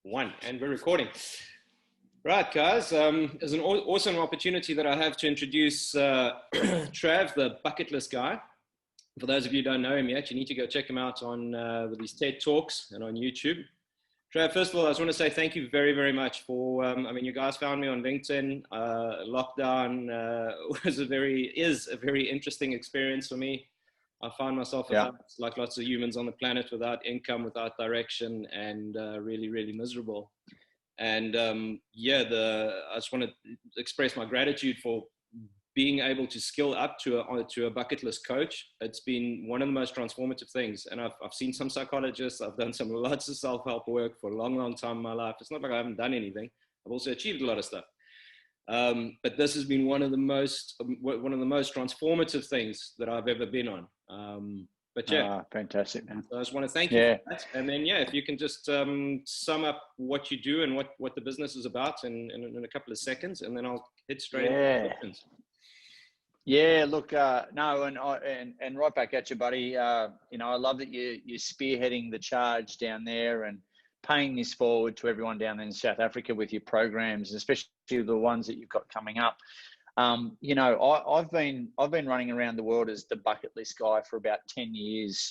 One, and we're recording. Right, guys. It's an awesome opportunity that I have to introduce Trav, the bucket list guy. For those of you who don't know him yet, you need to go check him out on with his TED Talks and on YouTube. Trav, first of all, I just want to say thank you very, very much for, you guys found me on LinkedIn. Lockdown is a very interesting experience for me. I find myself, like lots of humans on the planet, without income, without direction, and really, really miserable. And I just want to express my gratitude for being able to skill up to a bucket list coach. It's been one of the most transformative things. And I've seen some psychologists. I've done lots of self-help work for a long, long time in my life. It's not like I haven't done anything. I've also achieved a lot of stuff. But this has been one of the most transformative things that I've ever been on. Fantastic, man. So I just want to thank you for that. And then, if you can just sum up what you do and what the business is about in a couple of seconds, and then I'll hit straight into questions. Yeah, look, and right back at you, buddy. I love that you're spearheading the charge down there and paying this forward to everyone down there in South Africa with your programs, especially the ones that you've got coming up. I've been running around the world as the bucket list guy for about 10 years,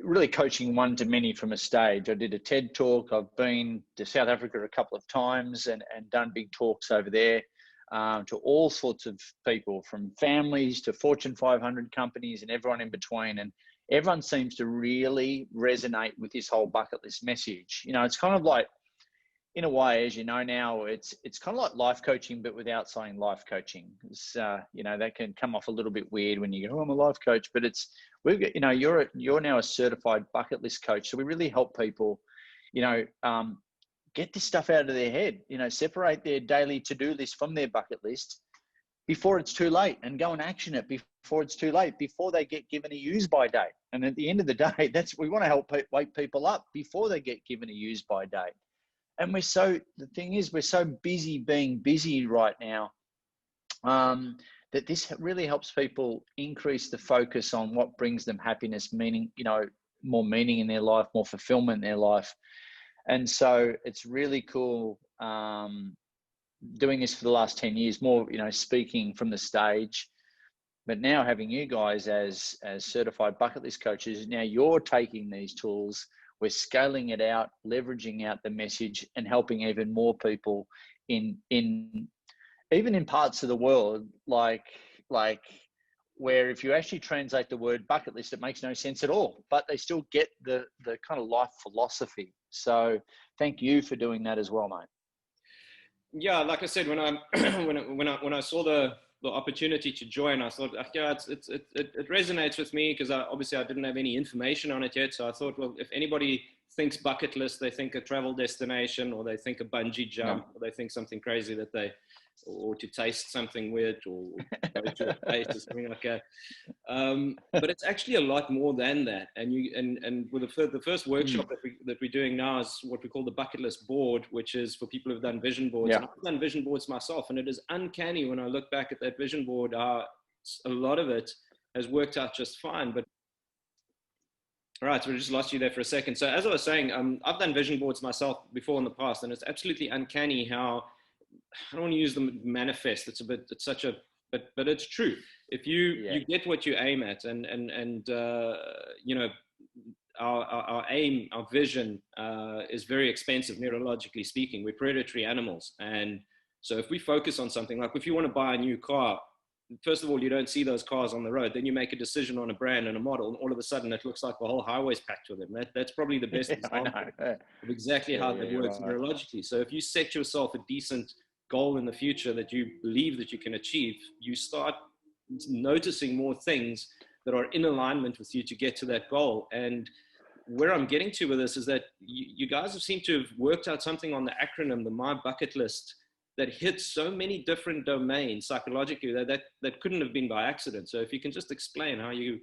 really coaching one to many from a stage. I did a TED talk. I've been to South Africa a couple of times and done big talks over there to all sorts of people, from families to Fortune 500 companies and everyone in between. And everyone seems to really resonate with this whole bucket list message. It's kind of like, in a way, as you know now, it's kind of like life coaching, but without saying life coaching. It's, that can come off a little bit weird when you go, "Oh, I'm a life coach," but we've got, you're now a certified bucket list coach. So we really help people, get this stuff out of their head, separate their daily to-do list from their bucket list before it's too late, and go and action it before it's too late, before they get given a use by date. And at the end of the day, we want to help wake people up before they get given a use by date. And the thing is, we're so busy being busy right now that this really helps people increase the focus on what brings them happiness, meaning, more meaning in their life, more fulfillment in their life. And so it's really cool doing this for the last 10 years, more, speaking from the stage, but now having you guys as certified bucket list coaches. Now you're taking these tools, we're scaling it out, leveraging out the message, and helping even more people even in parts of the world, like where if you actually translate the word bucket list, it makes no sense at all, but they still get the kind of life philosophy. So thank you for doing that as well, mate. Yeah, like I said, when I saw the opportunity to join, I thought, it resonates with me, because obviously I didn't have any information on it yet. So I thought, well, if anybody thinks bucket list, they think a travel destination, or they think a bungee jump, or they think something crazy or to taste something weird, or go to a place or something like that. But it's actually a lot more than that. And with the first workshop that we're doing now is what we call the bucket list board, which is for people who've done vision boards. Yeah. And I've done vision boards myself, and it is uncanny when I look back at that vision board, a lot of it has worked out just fine. But all right, so we just lost you there for a second. So as I was saying, I've done vision boards myself before in the past, and it's absolutely uncanny how, I don't want to use the manifest. But it's true. If you get what you aim at, and our aim, our vision is very expensive, neurologically speaking. We're predatory animals. And so if we focus on something, like if you want to buy a new car, first of all, you don't see those cars on the road. Then you make a decision on a brand and a model, and all of a sudden it looks like the whole highway's packed with them. That's probably the best example of exactly how that works neurologically. So if you set yourself a decent goal in the future that you believe that you can achieve, you start noticing more things that are in alignment with you to get to that goal. And where I'm getting to with this is that you guys have seemed to have worked out something on the acronym, the My Bucket List, that hits so many different domains psychologically that couldn't have been by accident. So if you can just explain how you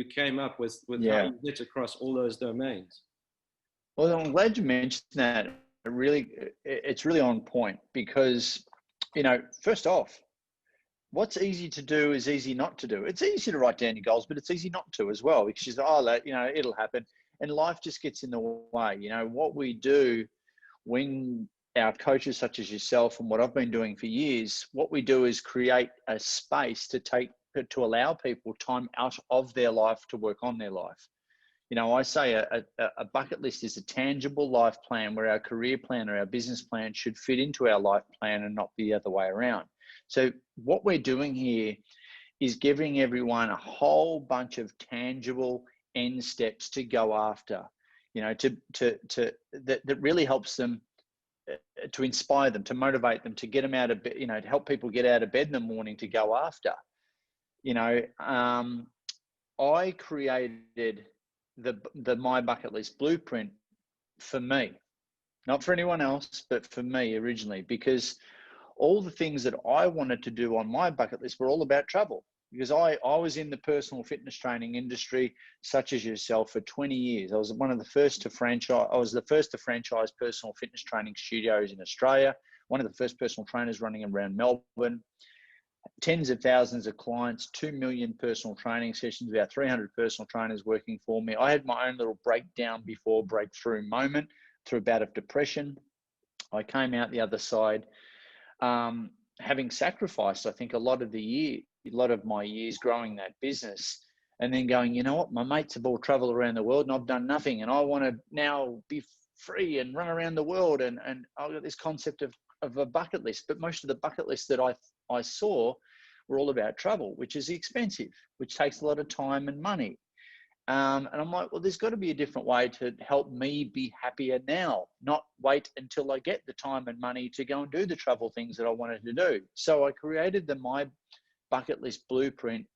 came up with how you hit across all those domains. Well, I'm glad you mentioned that. It's really on point, because, first off, what's easy to do is easy not to do. It's easy to write down your goals, but it's easy not to as well, because it'll happen, and life just gets in the way. What we do when our coaches such as yourself and what I've been doing for years, what we do is create a space to allow people time out of their life to work on their life. You know, I say a bucket list is a tangible life plan where our career plan or our business plan should fit into our life plan and not the other way around. So what we're doing here is giving everyone a whole bunch of tangible end steps to go after, you know, that really helps them, to inspire them, to motivate them, to get them out of bed, you know, to help people get out of bed in the morning to go after. You know, I created the My Bucket List blueprint for me, not for anyone else, but for me originally, because all the things that I wanted to do on my bucket list were all about travel. Because I was in the personal fitness training industry, such as yourself, for 20 years. I was the first to franchise personal fitness training studios in Australia, one of the first personal trainers running around Melbourne, tens of thousands of clients, 2 million personal training sessions, about 300 personal trainers working for me. I had my own little breakdown before breakthrough moment through a bout of depression. I came out the other side, having sacrificed, I think, a lot of my years growing that business, and then going, you know what, my mates have all traveled around the world and I've done nothing, and I want to now be free and run around the world. And I've got this concept of a bucket list, but most of the bucket lists that I saw were all about travel, which is expensive, which takes a lot of time and money. And I'm like, well, there's got to be a different way to help me be happier now, not wait until I get the time and money to go and do the travel things that I wanted to do. So I created the My Bucket List blueprint,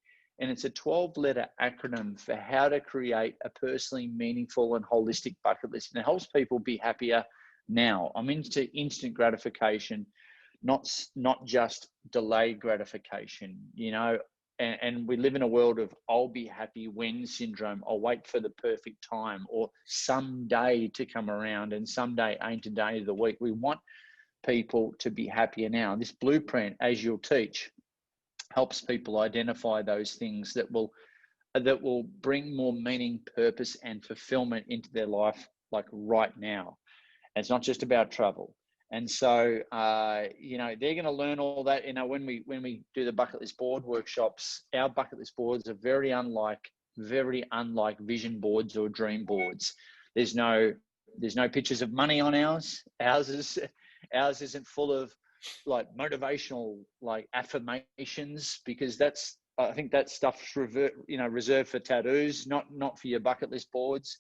and it's a 12-letter acronym for how to create a personally meaningful and holistic bucket list. And it helps people be happier now. I'm into instant gratification, not just delayed gratification, you know. And we live in a world of I'll be happy when syndrome. I'll wait for the perfect time, or someday to come around, and someday ain't a day of the week. We want people to be happier now. This blueprint, as you'll teach, helps people identify those things that will bring more meaning, purpose, and fulfillment into their life, like right now. And it's not just about travel. And so, you know, they're going to learn all that. You know, when we do the bucket list board workshops, our bucket list boards are very unlike vision boards or dream boards. There's no pictures of money on ours. Ours isn't full of like motivational, like affirmations, because I think that stuff's reserved for tattoos, not for your bucket list boards.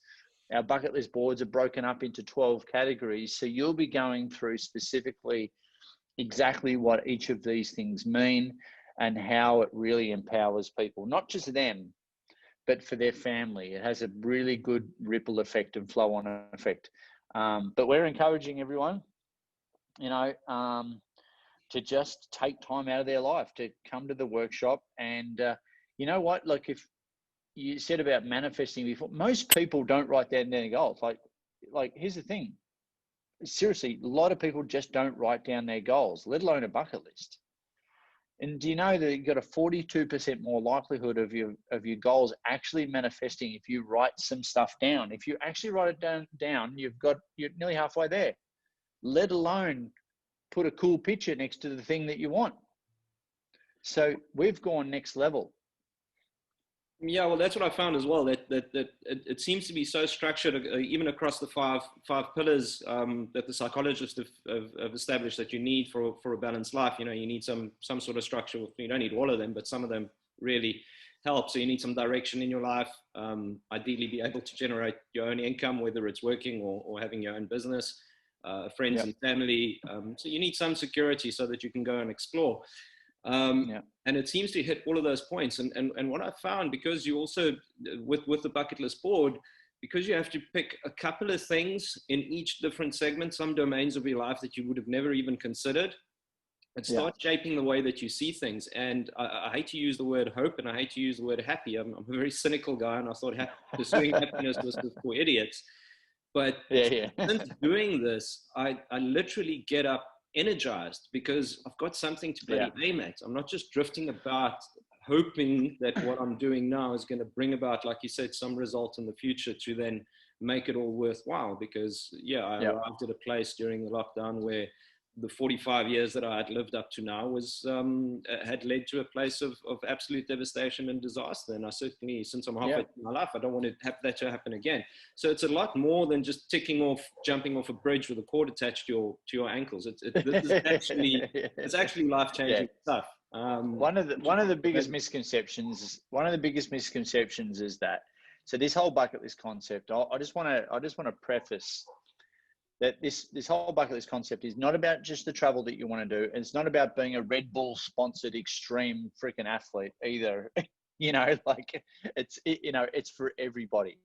Our bucket list boards are broken up into 12 categories. So you'll be going through specifically exactly what each of these things mean and how it really empowers people, not just them, but for their family. It has a really good ripple effect and flow on effect. But we're encouraging everyone, you know, to just take time out of their life to come to the workshop. And you know what, like, if you said about manifesting before, most people don't write down their goals. Like here's the thing, seriously, a lot of people just don't write down their goals, let alone a bucket list. And do you know that you've got a 42% more likelihood of your goals actually manifesting if you write some stuff down? If you actually write it down, you're nearly halfway there, let alone put a cool picture next to the thing that you want. So we've gone next level. Yeah, well, that's what I found as well. That it seems to be so structured, even across the five pillars that the psychologists have established that you need for a balanced life. You know, you need some sort of structure. You don't need all of them, but some of them really help. So you need some direction in your life. Ideally, be able to generate your own income, whether it's working or having your own business, friends and family. So you need some security so that you can go and explore. And it seems to hit all of those points. And what I found, because you also, with the bucket list board, because you have to pick a couple of things in each different segment, some domains of your life that you would have never even considered, it starts shaping the way that you see things. And I hate to use the word hope, and I hate to use the word happy. I'm a very cynical guy, and I thought pursuing happiness was for idiots. But since doing this, I literally get up energized, because I've got something to bloody aim at. I'm not just drifting about hoping that what I'm doing now is going to bring about, like you said, some result in the future to then make it all worthwhile. Because I arrived at a place during the lockdown where the 45 years that I had lived up to now was had led to a place of absolute devastation and disaster. And I certainly, since I'm halfway through my life, I don't want to have that to happen again. So it's a lot more than just jumping off a bridge with a cord attached to your ankles. This is actually it's actually life-changing stuff. One of the biggest misconceptions is that. So this whole bucket list concept, I just want to preface that this whole bucket list concept is not about just the travel that you want to do. It's not about being a Red Bull sponsored extreme freaking athlete either. It's for everybody.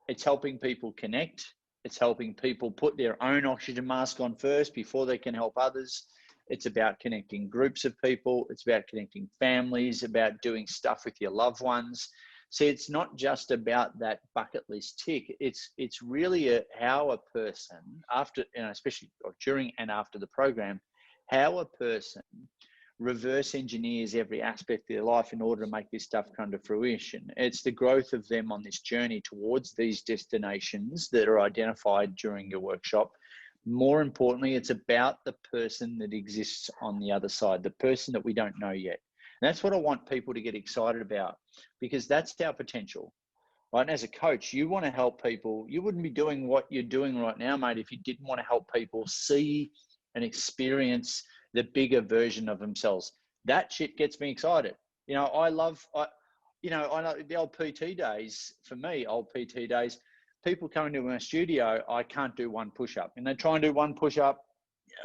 It's helping people connect. It's helping people put their own oxygen mask on first before they can help others. It's about connecting groups of people. It's about connecting families, about doing stuff with your loved ones. See, it's not just about that bucket list tick. It's really how a person, after, especially during and after the program, how a person reverse engineers every aspect of their life in order to make this stuff come to fruition. It's the growth of them on this journey towards these destinations that are identified during your workshop. More importantly, it's about the person that exists on the other side, the person that we don't know yet. And that's what I want people to get excited about, because that's our potential, right? And as a coach, you want to help people. You wouldn't be doing what you're doing right now, mate, if you didn't want to help people see and experience the bigger version of themselves. That shit gets me excited. I know the old PT days, for me, people come into my studio, I can't do one push-up. And they try and do one push-up.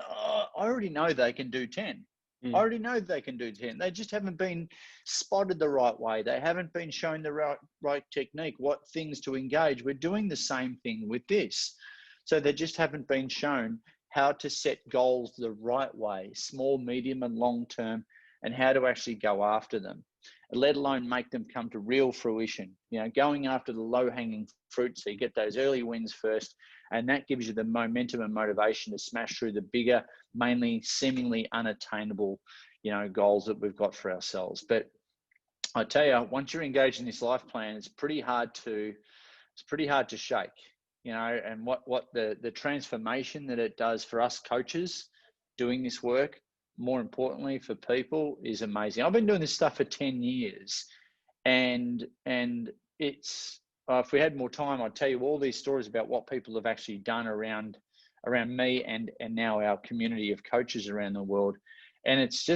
I already know they can do 10. I already know they can do 10. They just haven't been spotted the right way. They haven't been shown the right technique, what things to engage. We're doing the same thing with this. So they just haven't been shown how to set goals the right way, small, medium, and long term, and how to actually go after them, let alone make them come to real fruition. Going after the low-hanging fruit, so you get those early wins first, and that gives you the momentum and motivation to smash through the bigger, mainly seemingly unattainable, goals that we've got for ourselves. But I tell you, once you're engaged in this life plan, it's pretty hard to shake, and what the transformation that it does for us coaches doing this work, more importantly for people, is amazing. I've been doing this stuff for 10 years and it's, if we had more time, I'd tell you all these stories about what people have actually done around me and now our community of coaches around the world. And it's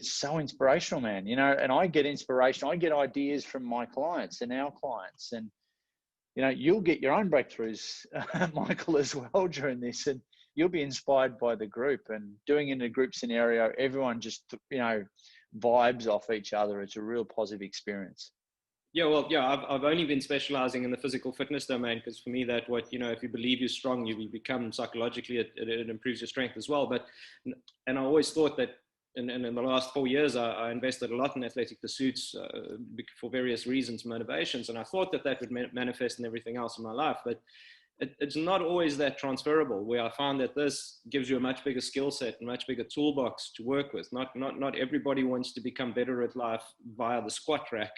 so inspirational, man, and I get inspiration. I get ideas from my clients and our clients, and, you'll get your own breakthroughs, Michael, as well during this, and you'll be inspired by the group. And doing it in a group scenario, everyone just, vibes off each other. It's a real positive experience. I've only been specializing in the physical fitness domain, because for me, if you believe you're strong, you become psychologically, it improves your strength as well. And I always thought that, and in the last 4 years, I invested a lot in athletic pursuits for various reasons, motivations, and I thought that would manifest in everything else in my life. But it's not always that transferable, where I found that this gives you a much bigger skill set and much bigger toolbox to work with. Not everybody wants to become better at life via the squat rack,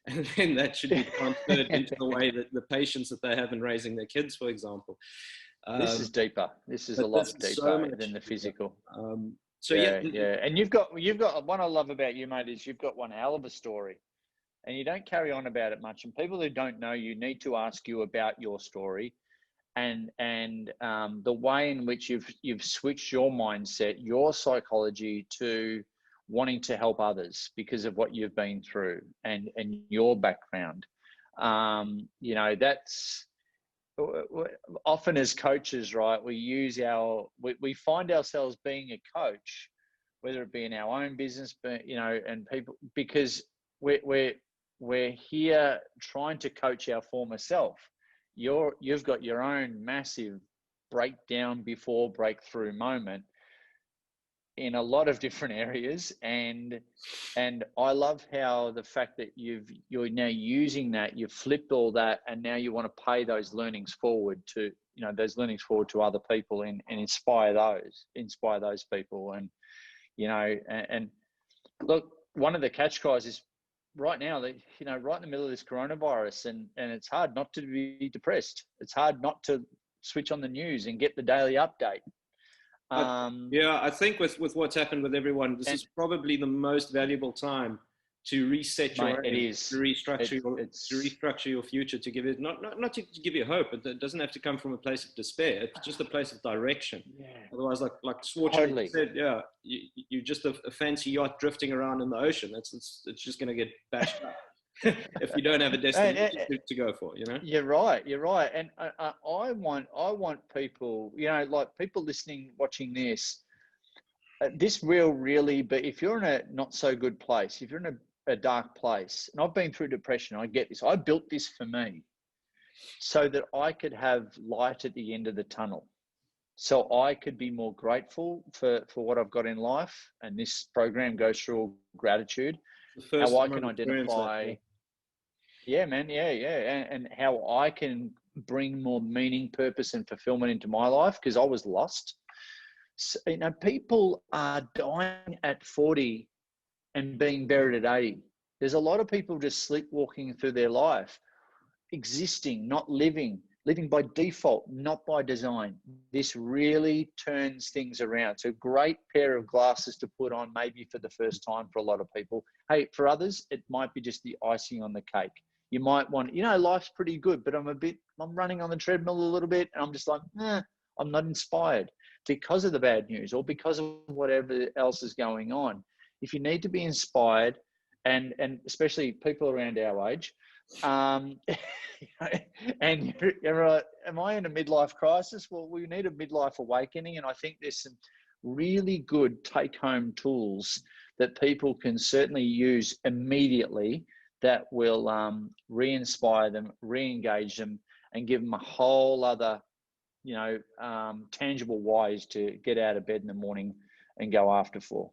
and then that should be transferred into the way that the patience that they have in raising their kids, for example. This is deeper. This is a lot deeper than the physical. And you've got what I love about you, mate, is you've got one hell of a story, and you don't carry on about it much. And people who don't know you need to ask you about your story. And the way in which you've switched your mindset, your psychology, to wanting to help others because of what you've been through and your background. That's often as coaches, right? We find ourselves being a coach, whether it be in our own business, but and people, because we're here trying to coach our former self. You've got your own massive breakdown before breakthrough moment in a lot of different areas, and I love how the fact that you're now using that, you've flipped all that, and now you want to pay those learnings forward to other people and inspire those people. And and look, one of the catch cries is right now, that right in the middle of this coronavirus, and it's hard not to be depressed. It's hard not to switch on the news and get the daily update. Yeah, I think with what's happened with everyone, this is probably the most valuable time to reset your it aim, is to restructure your future, to give it not to give you hope, but it doesn't have to come from a place of despair. It's just a place of direction. Yeah. Otherwise, like Schwarzenegger Totally. said, yeah, you're just a fancy yacht drifting around in the ocean. It's just going to get bashed up if you don't have a destination to go for. You're right. And I want people, like people listening, watching this. This will really be, if you're in a not so good place, if you're in a dark place, and I've been through depression, I get this. I built this for me so that I could have light at the end of the tunnel. So I could be more grateful for what I've got in life. And this program goes through all gratitude. How I can identify. Yeah, man. Yeah. And how I can bring more meaning, purpose, and fulfillment into my life, because I was lost. So, people are dying at 40 and being buried at 80. There's a lot of people just sleepwalking through their life, existing, not living by default, not by design. This really turns things around. It's a great pair of glasses to put on, maybe for the first time for a lot of people. Hey, for others, it might be just the icing on the cake. You might want, life's pretty good, but I'm running on the treadmill a little bit, and I'm just like, I'm not inspired because of the bad news or because of whatever else is going on. If you need to be inspired, and especially people around our age, and you're like, am I in a midlife crisis? Well, we need a midlife awakening, and I think there's some really good take-home tools that people can certainly use immediately that will re-inspire them, re-engage them, and give them a whole other tangible ways to get out of bed in the morning and go after 4.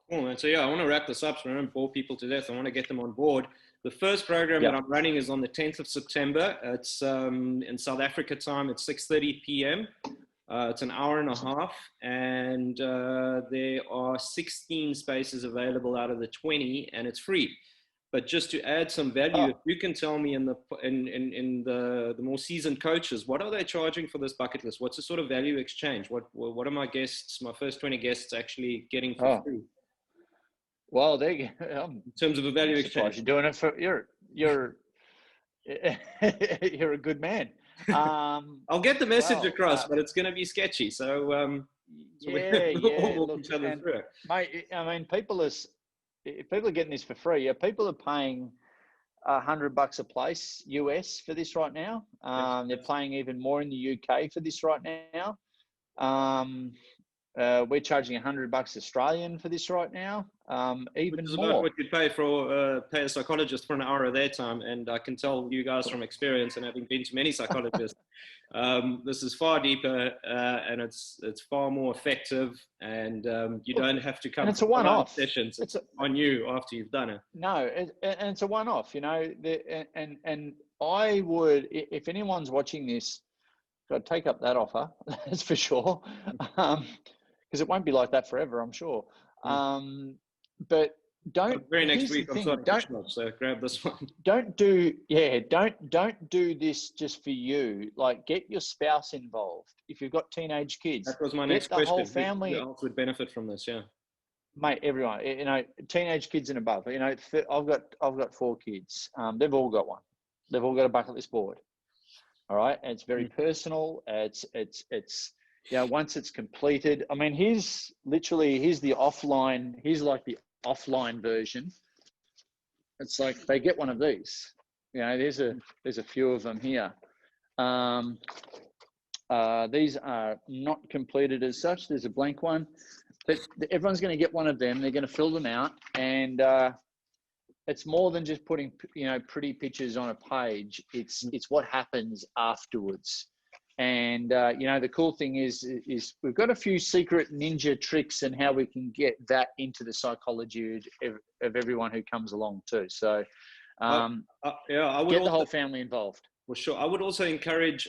Cool, man. So yeah, I want to wrap this up so I don't bore people to death. I want to get them on board. The first program that I'm running is on the 10th of September. It's in South Africa time. It's 6:30 p.m. It's an hour and a half, and there are 16 spaces available out of the 20, and it's free. But just to add some value, if you can tell me in the more seasoned coaches, what are they charging for this bucket list? What's the sort of value exchange? What are my guests, my first 20 guests, actually getting for free? Well, in terms of a value exchange, you're doing it for you're a good man. I'll get the message across, but it's going to be sketchy. So we'll each other through it. Mate, I mean, people are getting this for free. People are paying $100 a place US for this right now. They're paying even more in the UK for this right now. We're charging $100 Australian for this right now. Even Which is more. About what you'd pay for pay a psychologist for an hour of their time. And I can tell you guys from experience and having been to many psychologists, this is far deeper and it's far more effective. And you don't have to come. And it's a one-off sessions. It's on you after you've done it. No, and it's a one-off. And I would, if anyone's watching this, got to take up that offer. That's for sure. Because it won't be like that forever, I'm sure. But don't. Very next week, I'm starting to shop, so grab this one. Don't do this just for you. Like, get your spouse involved. If you've got teenage kids, that was my next question. The whole family who else would benefit from this? Yeah, mate, everyone. Teenage kids and above. I've got 4 kids. They've all got one. They've all got a bucket list board. All right, and it's very personal. It's once it's completed. I mean, here's the offline. Here's like the offline version. It's like they get one of these. There's a few of them here. These are not completed as such. There's a blank one, but everyone's going to get one of them. They're going to fill them out, and it's more than just putting pretty pictures on a page. It's what happens afterwards. And the cool thing is we've got a few secret ninja tricks and how we can get that into the psychology of everyone who comes along too. So I would get the whole family involved. Well, sure. I would also encourage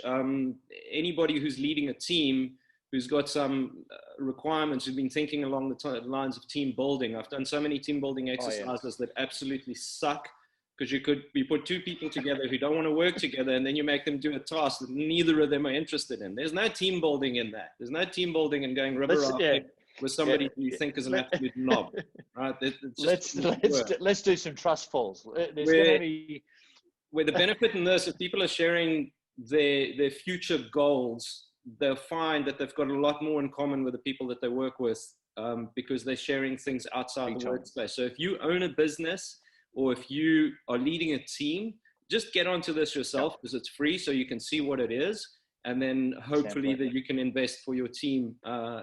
anybody who's leading a team who's got some requirements, who's been thinking along the lines of team building. I've done so many team building exercises that absolutely suck, because you put two people together who don't want to work together, and then you make them do a task that neither of them are interested in. There's no team building in that. There's no team building in going river rafting with somebody who you think is an absolute knob, right? Let's do some trust falls. Where the benefit in this, if people are sharing their future goals, they'll find that they've got a lot more in common with the people that they work with, because they're sharing things outside the workspace. So if you own a business, or if you are leading a team, just get onto this yourself, because it's free, so you can see what it is. And then hopefully that you can invest for your team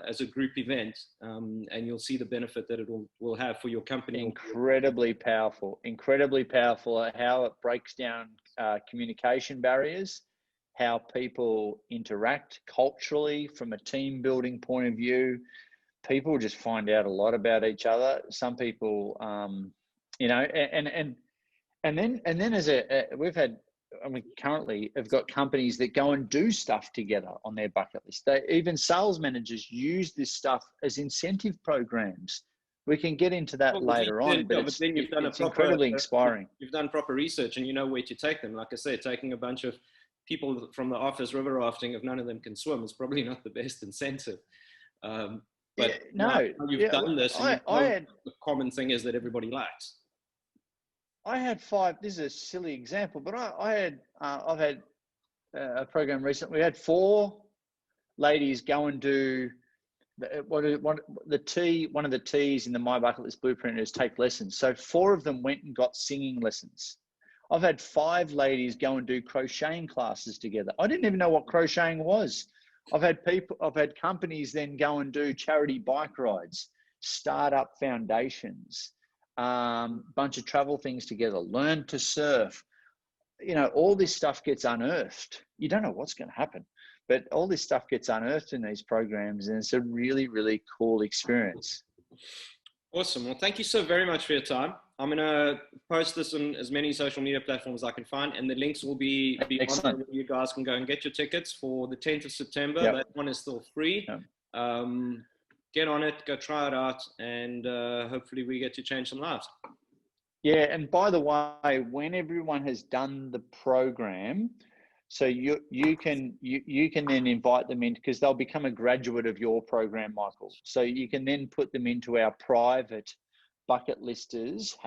as a group event, and you'll see the benefit that it will have for your company. Incredibly powerful how it breaks down communication barriers, how people interact culturally from a team building point of view. People just find out a lot about each other. Some people, you know, and then we've had, I mean, currently have got companies that go and do stuff together on their bucket list. Even sales managers use this stuff as incentive programs. We can get into that later on, but it's incredibly inspiring. You've done proper research and you know where to take them. Like I said, taking a bunch of people from the office river rafting, if none of them can swim, is probably not the best incentive. But you've done this, and the common thing is that everybody likes. I had 5. This is a silly example, but I've had a program recently. We had 4 ladies go and do one of the T's in the My Bucket List Blueprint is take lessons. So 4 of them went and got singing lessons. I've had 5 ladies go and do crocheting classes together. I didn't even know what crocheting was. I've had companies then go and do charity bike rides, startup foundations, bunch of travel things together, learn to surf. You know, all this stuff gets unearthed. You don't know what's going to happen, but all this stuff gets unearthed in these programs, and it's a really, really cool experience. Awesome. Well, thank you so very much for your time. I'm going to post this on as many social media platforms as I can find, and the links will be on there where you guys can go and get your tickets for the 10th of September. Yep. That one is still free. Yep. Get on it, go try it out, and hopefully we get to change some lives. Yeah, and by the way, when everyone has done the program, so you can then invite them in, because they'll become a graduate of your program, Michael. So you can then put them into our private bucket listers,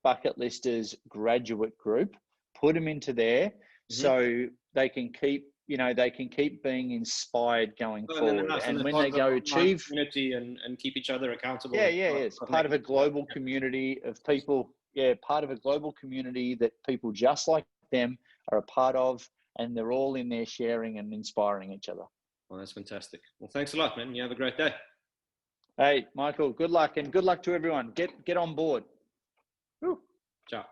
#bucket listers graduate group, put them into there, so they can keep being inspired going forward. And when they go achieve community and keep each other accountable. It's part of a global community of people. Part of a global community that people just like them are a part of, and they're all in there sharing and inspiring each other. Well, that's fantastic. Well, thanks a lot, man. You have a great day. Hey, Michael, good luck, and good luck to everyone. Get on board. Ciao.